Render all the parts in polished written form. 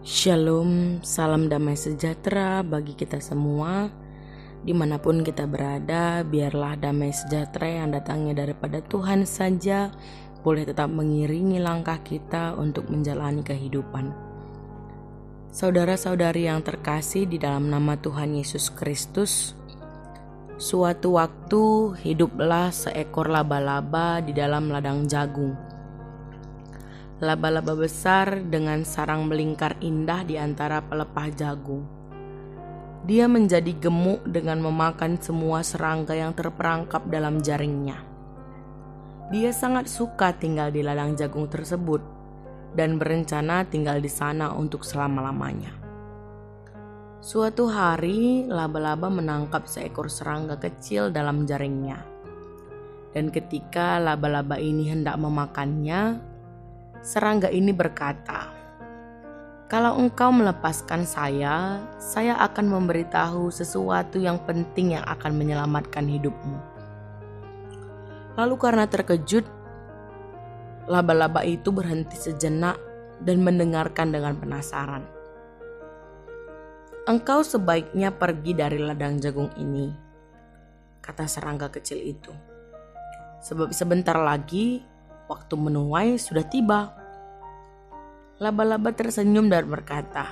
Shalom, salam damai sejahtera bagi kita semua. Dimanapun kita berada, biarlah damai sejahtera yang datangnya daripada Tuhan saja boleh tetap mengiringi langkah kita untuk menjalani kehidupan. Saudara-saudari yang terkasih di dalam nama Tuhan Yesus Kristus, suatu waktu hiduplah seekor laba-laba di dalam ladang jagung. Laba-laba besar dengan sarang melingkar indah di antara pelepah jagung. Dia menjadi gemuk dengan memakan semua serangga yang terperangkap dalam jaringnya. Dia sangat suka tinggal di ladang jagung tersebut dan berencana tinggal di sana untuk selama-lamanya. Suatu hari, laba-laba menangkap seekor serangga kecil dalam jaringnya. Dan ketika laba-laba ini hendak memakannya, serangga ini berkata, "Kalau engkau melepaskan saya akan memberitahu sesuatu yang penting yang akan menyelamatkan hidupmu." Lalu karena terkejut, laba-laba itu berhenti sejenak dan mendengarkan dengan penasaran. "Engkau sebaiknya pergi dari ladang jagung ini," kata serangga kecil itu. "Sebab sebentar lagi waktu menuai sudah tiba." Laba-laba tersenyum dan berkata,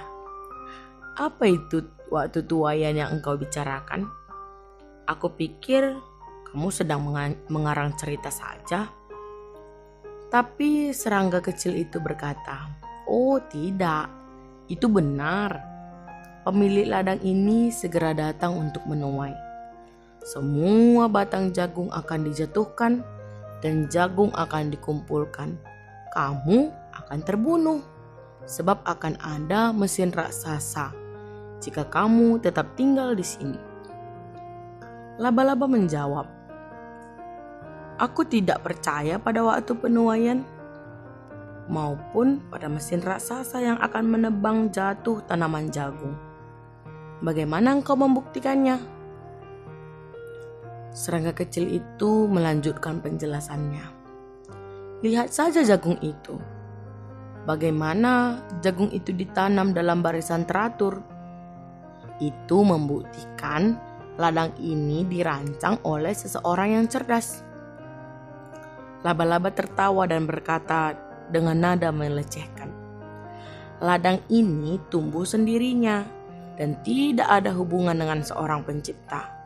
"Apa itu waktu tuaian yang engkau bicarakan? Aku pikir kamu sedang mengarang cerita saja." Tapi serangga kecil itu berkata, "Oh tidak, itu benar. Pemilik ladang ini segera datang untuk menuai. Semua batang jagung akan dijatuhkan dan jagung akan dikumpulkan. Kamu akan terbunuh, sebab akan ada mesin raksasa jika kamu tetap tinggal di sini." Laba-laba menjawab, "Aku tidak percaya pada waktu penuaian maupun pada mesin raksasa yang akan menebang jatuh tanaman jagung. Bagaimana engkau membuktikannya?" Serangga kecil itu melanjutkan penjelasannya. "Lihat saja jagung itu. Bagaimana jagung itu ditanam dalam barisan teratur. Itu membuktikan ladang ini dirancang oleh seseorang yang cerdas." Laba-laba tertawa dan berkata dengan nada melecehkan, "Ladang ini tumbuh sendirinya dan tidak ada hubungan dengan seorang pencipta.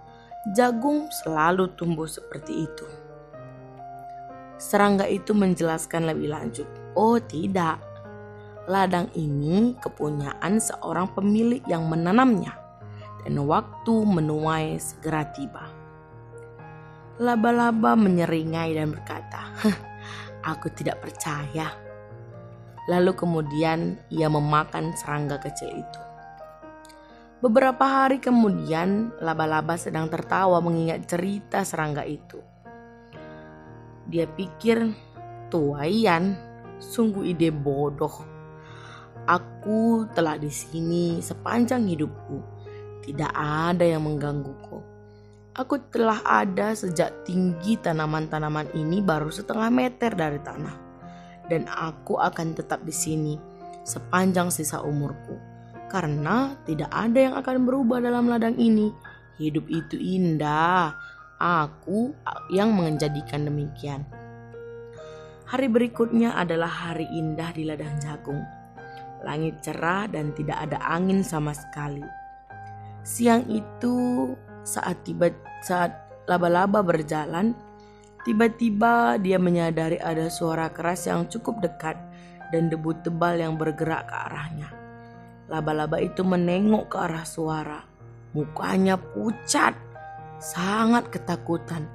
Jagung selalu tumbuh seperti itu." Serangga itu menjelaskan lebih lanjut, "Oh tidak, ladang ini kepunyaan seorang pemilik yang menanamnya dan waktu menuai segera tiba." Laba-laba menyeringai dan berkata, "Aku tidak percaya." Lalu kemudian ia memakan serangga kecil itu. Beberapa hari kemudian, laba-laba sedang tertawa mengingat cerita serangga itu. Dia pikir, "Tuaian, sungguh ide bodoh. Aku telah di sini sepanjang hidupku. Tidak ada yang menggangguku. Aku telah ada sejak tinggi tanaman-tanaman ini baru 1/2 meter dari tanah. Dan aku akan tetap di sini sepanjang sisa umurku. Karena tidak ada yang akan berubah dalam ladang ini. Hidup itu indah. Aku yang menjadikan demikian." Hari berikutnya adalah hari indah di ladang jagung. Langit cerah dan tidak ada angin sama sekali. Siang itu saat laba-laba berjalan, tiba-tiba dia menyadari ada suara keras yang cukup dekat dan debu tebal yang bergerak ke arahnya. Laba-laba itu menengok ke arah suara. Mukanya pucat, sangat ketakutan.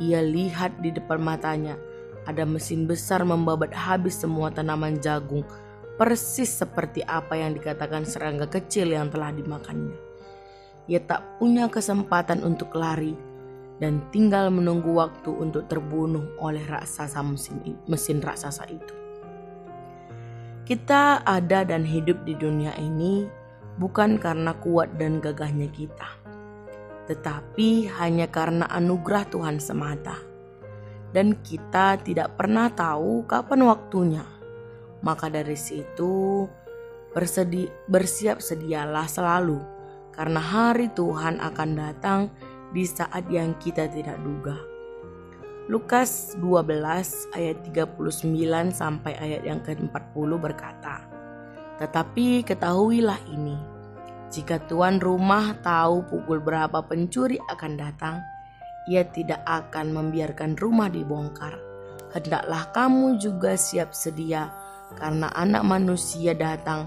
Ia lihat di depan matanya ada mesin besar membabat habis semua tanaman jagung, persis seperti apa yang dikatakan serangga kecil yang telah dimakannya. Ia tak punya kesempatan untuk lari dan tinggal menunggu waktu untuk terbunuh oleh mesin raksasa itu. Kita ada dan hidup di dunia ini bukan karena kuat dan gagahnya kita, tetapi hanya karena anugerah Tuhan semata. Dan kita tidak pernah tahu kapan waktunya. Maka dari situ Bersiap sedialah selalu, karena hari Tuhan akan datang di saat yang kita tidak duga. Lukas 12 ayat 39 sampai ayat yang ke-40 berkata, "Tetapi ketahuilah ini, jika tuan rumah tahu pukul berapa pencuri akan datang, ia tidak akan membiarkan rumah dibongkar. Hendaklah kamu juga siap sedia, karena Anak Manusia datang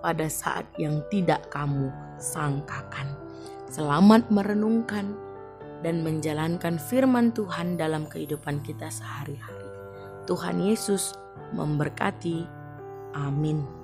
pada saat yang tidak kamu sangkakan." Selamat merenungkan dan menjalankan firman Tuhan dalam kehidupan kita sehari-hari. Tuhan Yesus memberkati. Amin.